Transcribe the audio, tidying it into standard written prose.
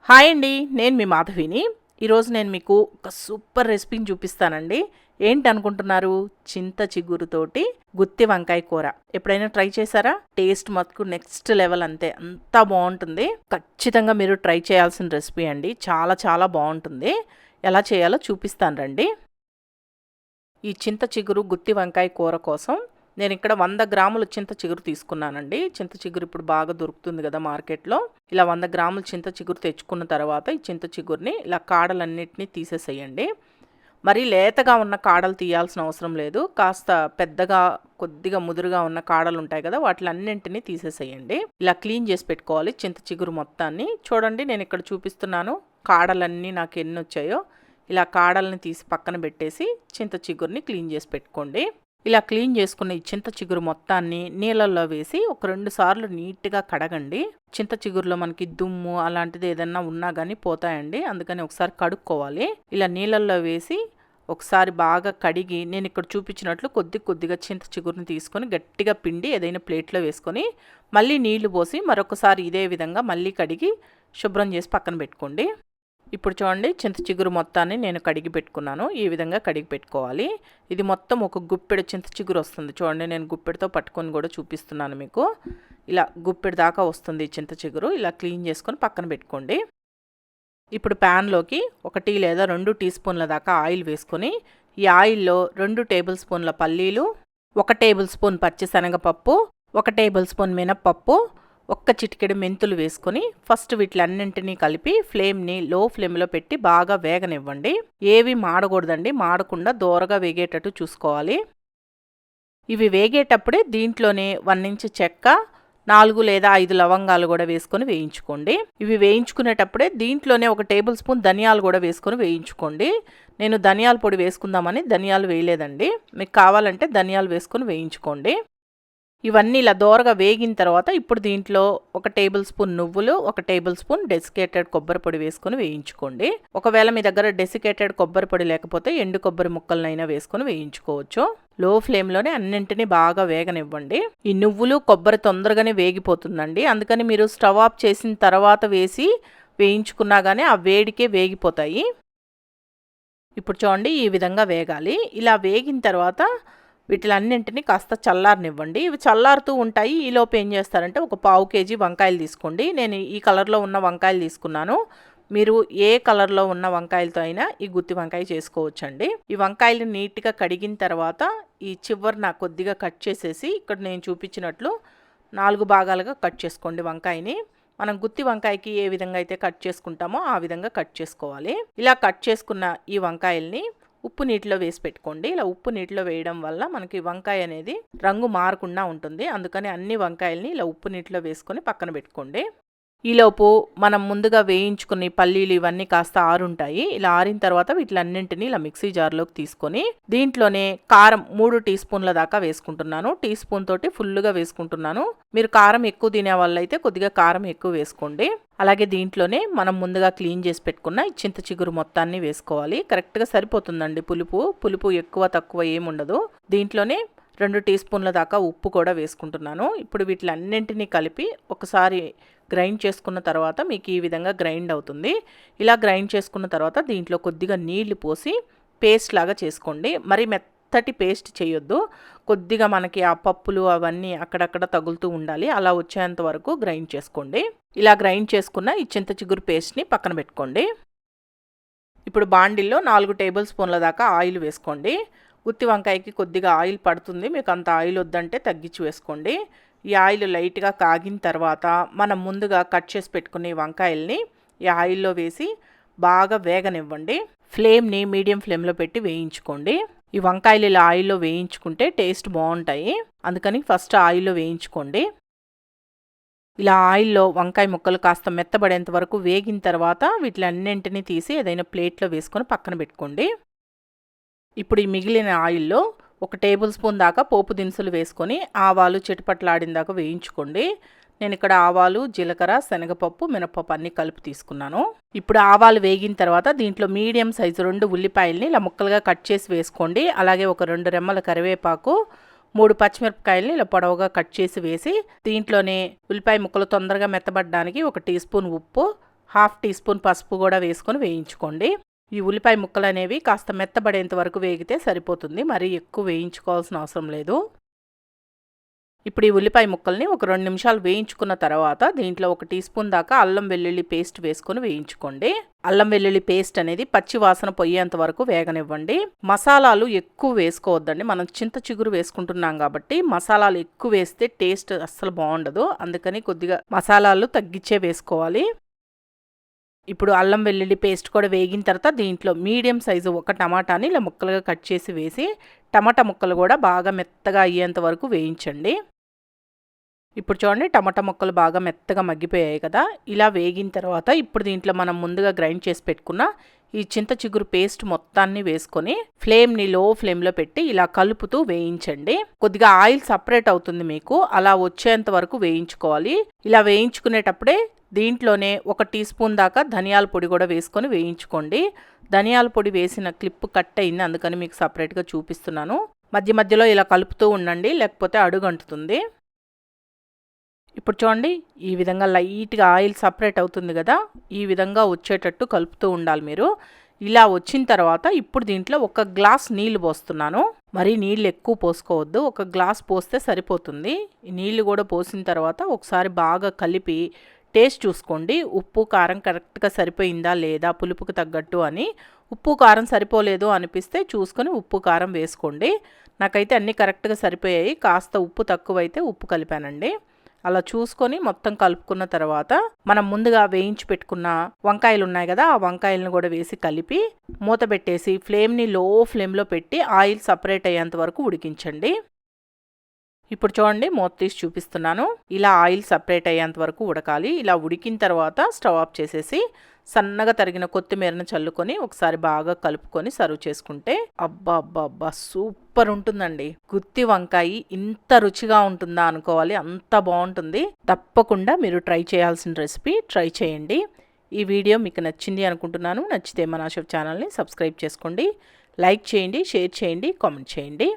Hi అండి, నేను మీ మాధవిని. ఈరోజు నేను మీకు ఒక సూపర్ రెసిపీని చూపిస్తానండి. ఏంటి అనుకుంటున్నారు? చింత చిగురుతోటి గుత్తి వంకాయ కూర. ఎప్పుడైనా ట్రై చేశారా? టేస్ట్ మటుకు నెక్స్ట్ లెవెల్, అంత బాగుంటుంది. ఖచ్చితంగా మీరు ట్రై చేయాల్సిన రెసిపీ అండి. చాలా చాలా బాగుంటుంది. ఎలా చేయాలో చూపిస్తాను రండి. ఈ చింత చిగురు గుత్తి వంకాయ కూర కోసం నేను ఇక్కడ 100 గ్రాముల చింత చిగురు తీసుకున్నానండి. చింత చిగురు ఇప్పుడు బాగా దొరుకుతుంది కదా మార్కెట్లో. ఇలా 100 గ్రాముల చింత చిగురు తెచ్చుకున్న తర్వాత ఈ చింత చిగురుని ఇలా కాడలన్నిటినీ తీసేసేయండి. మరి లేతగా ఉన్న కాడలు తీయాల్సిన అవసరం లేదు. కాస్త పెద్దగా కొద్దిగా ముదురుగా ఉన్న కాడలు ఉంటాయి కదా, వాటిలన్నింటినీ తీసేసేయండి. ఇలా క్లీన్ చేసి పెట్టుకోవాలి చింత చిగురు మొత్తాన్ని. చూడండి, నేను ఇక్కడ చూపిస్తున్నాను కాడలన్నీ నాకు ఎన్ని వచ్చాయో. ఇలా కాడల్ని తీసి పక్కన పెట్టేసి చింత చిగురుని క్లీన్ చేసి పెట్టుకోండి. ఇలా క్లీన్ చేసుకున్న ఈ చింత చిగురు మొత్తాన్ని నీళ్ళల్లో వేసి ఒక 2 సార్లు నీట్గా కడగండి. చింత చిగురులో మనకి దుమ్ము అలాంటిది ఏదన్నా ఉన్నా కానీ పోతాయండి. అందుకని ఒకసారి కడుక్కోవాలి. ఇలా నీళ్ళల్లో వేసి ఒకసారి బాగా కడిగి నేను ఇక్కడ చూపించినట్లు కొద్దిగా చింత చిగురుని తీసుకొని గట్టిగా పిండి ఏదైనా ప్లేట్లో వేసుకొని మళ్ళీ నీళ్లు పోసి మరొకసారి ఇదే విధంగా మళ్ళీ కడిగి శుభ్రం చేసి పక్కన పెట్టుకోండి. ఇప్పుడు చూడండి, చింత చిగురు మొత్తాన్ని నేను కడిగి పెట్టుకున్నాను. ఈ విధంగా కడిగి పెట్టుకోవాలి. ఇది మొత్తం ఒక గుప్పెడు చింత చిగురు వస్తుంది. చూడండి, నేను గుప్పెడితో పట్టుకొని కూడా చూపిస్తున్నాను మీకు. ఇలా గుప్పెడు దాకా వస్తుంది చింత చిగురు. ఇలా క్లీన్ చేసుకొని పక్కన పెట్టుకోండి. ఇప్పుడు ప్యాన్లోకి 1 లేదా 2 టీ స్పూన్ల దాకా ఆయిల్ వేసుకొని ఈ ఆయిల్లో 2 టేబుల్ స్పూన్ల పల్లీలు, 1 టేబుల్ స్పూన్ పచ్చిశనగపప్పు, 1 టేబుల్ స్పూన్ మినప్పప్పు, 1 చిటికెడు మెంతులు వేసుకొని ఫస్ట్ వీటిలన్నింటినీ కలిపి ఫ్లేమ్ని లో ఫ్లేమ్లో పెట్టి బాగా వేగనివ్వండి. ఏవి మాడకూడదండి. మాడకుండా దోరగా వేగేటట్టు చూసుకోవాలి. ఇవి వేగేటప్పుడే దీంట్లోనే 1 ఇంచు చెక్క, 4 లేదా 5 లవంగాలు కూడా వేసుకొని వేయించుకోండి. ఇవి వేయించుకునేటప్పుడే దీంట్లోనే 1 టేబుల్ స్పూన్ ధనియాలు కూడా వేసుకొని వేయించుకోండి. నేను ధనియాల పొడి వేసుకుందామని ధనియాలు వేయలేదండి. మీకు కావాలంటే ధనియాలు వేసుకొని వేయించుకోండి. ఇవన్నీ ఇలా దోరగా వేగిన తర్వాత ఇప్పుడు దీంట్లో 1 టేబుల్ స్పూన్ నువ్వులు, 1 టేబుల్ స్పూన్ డెసికేటెడ్ కొబ్బరి పొడి వేసుకొని వేయించుకోండి. ఒకవేళ మీ దగ్గర డెసికేటెడ్ కొబ్బరి పొడి లేకపోతే ఎండు కొబ్బరి ముక్కలనైనా వేసుకొని వేయించుకోవచ్చు. లో ఫ్లేమ్లోనే అన్నింటినీ బాగా వేగనివ్వండి. ఈ నువ్వులు కొబ్బరి తొందరగానే వేగిపోతుందండి. అందుకని మీరు స్టవ్ ఆఫ్ చేసిన తర్వాత వేసి వేయించుకున్నా కానీ ఆ వేడికే వేగిపోతాయి. ఇప్పుడు చూడండి, ఈ విధంగా వేగాలి. ఇలా వేగిన తర్వాత వీటిలన్నింటినీ కాస్త చల్లారనివ్వండి. ఇవి చల్లారుతూ ఉంటాయి. ఈలోపు ఏం చేస్తారంటే 1 పావు కేజీ వంకాయలు తీసుకోండి. నేను ఈ కలర్లో ఉన్న వంకాయలు తీసుకున్నాను. మీరు ఏ కలర్లో ఉన్న వంకాయలతో అయినా ఈ గుత్తి వంకాయ చేసుకోవచ్చండి. ఈ వంకాయలు నీట్గా కడిగిన తర్వాత ఈ చివరిన కొద్దిగా కట్ చేసేసి ఇక్కడ నేను చూపించినట్లు 4 భాగాలుగా కట్ చేసుకోండి వంకాయని. మనం గుత్తి వంకాయకి ఏ విధంగా అయితే కట్ చేసుకుంటామో ఆ విధంగా కట్ చేసుకోవాలి. ఇలా కట్ చేసుకున్న ఈ వంకాయల్ని ఉప్పు నీటిలో వేసి పెట్టుకోండి. ఇలా ఉప్పు నీటిలో వేయడం వల్ల మనకి వంకాయ అనేది రంగు మారకుండా ఉంటుంది. అందుకని అన్ని వంకాయల్ని ఇలా ఉప్పు నీటిలో వేసుకొని పక్కన పెట్టుకోండి. ఈలోపు మనం ముందుగా వేయించుకుని పల్లీలు ఇవన్నీ కాస్త ఆరుంటాయి. ఇలా ఆరిన తర్వాత వీటిలన్నింటినీ ఇలా మిక్సీ జార్లోకి తీసుకొని దీంట్లోనే కారం 3 టీ స్పూన్ల దాకా వేసుకుంటున్నాను. టీ స్పూన్ తోటి ఫుల్గా వేసుకుంటున్నాను. మీరు కారం ఎక్కువ తినే వాళ్ళైతే కొద్దిగా కారం ఎక్కువ వేసుకోండి. అలాగే దీంట్లోనే మనం ముందుగా క్లీన్ చేసి పెట్టుకున్న చింత చిగురు మొత్తాన్ని వేసుకోవాలి. కరెక్ట్గా సరిపోతుందండి పులుపు ఎక్కువ తక్కువ ఏముండదు. దీంట్లోనే 2 టీ స్పూన్ల దాకా ఉప్పు కూడా వేసుకుంటున్నాను. ఇప్పుడు వీటిలన్నింటినీ కలిపి ఒకసారి గ్రైండ్ చేసుకున్న తర్వాత మీకు ఈ విధంగా గ్రైండ్ అవుతుంది. ఇలా గ్రైండ్ చేసుకున్న తర్వాత దీంట్లో కొద్దిగా నీళ్లు పోసి పేస్ట్ లాగా చేసుకోండి. మరి మెత్తటి పేస్ట్ చేయొద్దు. కొద్దిగా మనకి ఆ పప్పులు అవన్నీ అక్కడక్కడ తగులుతూ ఉండాలి. అలా వచ్చేంత వరకు గ్రైండ్ చేసుకోండి. ఇలా గ్రైండ్ చేసుకున్న ఈ చింత చిగురు పేస్ట్ని పక్కన పెట్టుకోండి. ఇప్పుడు బాండిల్లో 4 టేబుల్ స్పూన్ల దాకా ఆయిల్ వేసుకోండి. గుత్తి వంకాయకి కొద్దిగా ఆయిల్ పడుతుంది. మీకు అంత ఆయిల్ వద్దంటే తగ్గించి వేసుకోండి. ఈ ఆయిల్ లైట్గా కాగిన తర్వాత మనం ముందుగా కట్ చేసి పెట్టుకునే వంకాయల్ని ఈ ఆయిల్లో వేసి బాగా వేగనివ్వండి. ఫ్లేమ్ని మీడియం ఫ్లేమ్లో పెట్టి వేయించుకోండి. ఈ వంకాయలు ఇలా ఆయిల్లో వేయించుకుంటే టేస్ట్ బాగుంటాయి. అందుకని ఫస్ట్ ఆయిల్లో వేయించుకోండి. ఇలా ఆయిల్లో వంకాయ ముక్కలు కాస్త మెత్తబడేంత వరకు వేగిన తర్వాత వీటిలన్నింటినీ తీసి ఏదైనా ప్లేట్లో వేసుకొని పక్కన పెట్టుకోండి. ఇప్పుడు ఈ మిగిలిన ఆయిల్లో 1 టేబుల్ స్పూన్ దాకా పోపు దినుసులు వేసుకొని ఆవాలు చిటపట్లాడిన దాకా వేయించుకోండి. నేను ఇక్కడ ఆవాలు, జీలకర్ర, శనగపప్పు, మినపప్పు అన్నీ కలిపి తీసుకున్నాను. ఇప్పుడు ఆవాలు వేగిన తర్వాత దీంట్లో మీడియం సైజు 2 ఉల్లిపాయల్ని ఇలా ముక్కలుగా కట్ చేసి వేసుకోండి. అలాగే ఒక 2 రెమ్మల కరివేపాకు, 3 పచ్చిమిరపకాయల్ని ఇలా పొడవుగా కట్ చేసి వేసి దీంట్లోనే ఉల్లిపాయ ముక్కలు తొందరగా మెత్తబడడానికి 1 టీ స్పూన్ ఉప్పు, హాఫ్ టీ స్పూన్ పసుపు కూడా వేసుకొని వేయించుకోండి. ఈ ఉల్లిపాయ ముక్కలు అనేవి కాస్త మెత్తబడేంత వరకు వేగితే సరిపోతుంది, మరీ ఎక్కువ వేయించుకోవాల్సిన అవసరం లేదు. ఇప్పుడు ఈ ఉల్లిపాయ ముక్కల్ని ఒక 2 నిమిషాలు వేయించుకున్న తర్వాత దీంట్లో 1 టీ స్పూన్ దాకా అల్లం వెల్లుల్లి పేస్ట్ వేసుకొని వేయించుకోండి. అల్లం వెల్లుల్లి పేస్ట్ అనేది పచ్చి వాసన పోయేంత వరకు వేగనివ్వండి. మసాలాలు ఎక్కువ వేసుకోవద్దండి, మనం చింత చిగురు వేసుకుంటున్నాం కాబట్టి మసాలాలు ఎక్కువ వేస్తే టేస్ట్ అస్సలు బాగుండదు. అందుకని కొద్దిగా మసాలాలు తగ్గించే వేసుకోవాలి. ఇప్పుడు అల్లం వెల్లుల్లి పేస్ట్ కూడా వేగిన తర్వాత దీంట్లో మీడియం సైజు 1 టమాటాని ఇలా ముక్కలుగా కట్ చేసి వేసి టమాటా ముక్కలు కూడా బాగా మెత్తగా అయ్యేంత వరకు వేయించండి. ఇప్పుడు చూడండి, టమాటా ముక్కలు బాగా మెత్తగా మగ్గిపోయాయి కదా. ఇలా వేగిన తర్వాత ఇప్పుడు దీంట్లో మనం ముందుగా గ్రైండ్ చేసి పెట్టుకున్న ఈ చింత చిగురు పేస్ట్ మొత్తాన్ని వేసుకొని ఫ్లేమ్ని లో ఫ్లేమ్లో పెట్టి ఇలా కలుపుతూ వేయించండి. కొద్దిగా ఆయిల్ సపరేట్ అవుతుంది మీకు, అలా వచ్చేంత వరకు వేయించుకోవాలి. ఇలా వేయించుకునేటప్పుడే దీంట్లోనే 1 టీ స్పూన్ దాకా ధనియాల పొడి కూడా వేసుకొని వేయించుకోండి. ధనియాల పొడి వేసిన క్లిప్ కట్ అయింది, అందుకని మీకు సపరేట్గా చూపిస్తున్నాను. మధ్య మధ్యలో ఇలా కలుపుతూ ఉండండి, లేకపోతే అడుగంటుతుంది. ఇప్పుడు చూడండి, ఈ విధంగా లైట్గా ఆయిల్ సపరేట్ అవుతుంది కదా, ఈ విధంగా వచ్చేటట్టు కలుపుతూ ఉండాలి మీరు. ఇలా వచ్చిన తర్వాత ఇప్పుడు దీంట్లో 1 గ్లాస్ నీళ్లు పోస్తున్నాను. మరి నీళ్ళు ఎక్కువ పోసుకోవద్దు, 1 గ్లాస్ పోస్తే సరిపోతుంది. ఈ నీళ్లు కూడా పోసిన తర్వాత ఒకసారి బాగా కలిపి టేస్ట్ చూసుకోండి. ఉప్పు కారం కరెక్ట్గా సరిపోయిందా లేదా, పులుపుకు తగ్గట్టు అని. ఉప్పు కారం సరిపోలేదు అనిపిస్తే చూసుకొని ఉప్పు కారం వేసుకోండి. నాకైతే అన్నీ కరెక్ట్గా సరిపోయాయి, కాస్త ఉప్పు తక్కువైతే ఉప్పు కలిపానండి. అలా చూసుకొని మొత్తం కలుపుకున్న తర్వాత మనం ముందుగా వేయించి పెట్టుకున్న వంకాయలు ఉన్నాయి కదా, ఆ వంకాయలను కూడా వేసి కలిపి మూత పెట్టేసి ఫ్లేమ్ని లో ఫ్లేమ్లో పెట్టి ఆయిల్ సపరేట్ అయ్యేంత వరకు ఉడికించండి. ఇప్పుడు చూడండి, మూత తీసి చూపిస్తున్నాను. ఇలా ఆయిల్ సపరేట్ అయ్యేంత వరకు ఉడకాలి. ఇలా ఉడికిన తర్వాత స్టవ్ ఆఫ్ చేసేసి సన్నగా తరిగిన కొత్తిమీరను చల్లుకొని ఒకసారి బాగా కలుపుకొని సర్వ్ చేసుకుంటే అబ్బా అబ్బా అబ్బా సూపర్ ఉంటుందండి. గుత్తి వంకాయ ఇంత రుచిగా ఉంటుందా అనుకోవాలి, అంత బాగుంటుంది. తప్పకుండా మీరు ట్రై చేయాల్సిన రెసిపీ, ట్రై చేయండి. ఈ వీడియో మీకు నచ్చింది అనుకుంటున్నాను. నచ్చితే మన షెఫ్ ఛానల్ని సబ్స్క్రైబ్ చేసుకోండి, లైక్ చేయండి, షేర్ చేయండి, కామెంట్ చేయండి.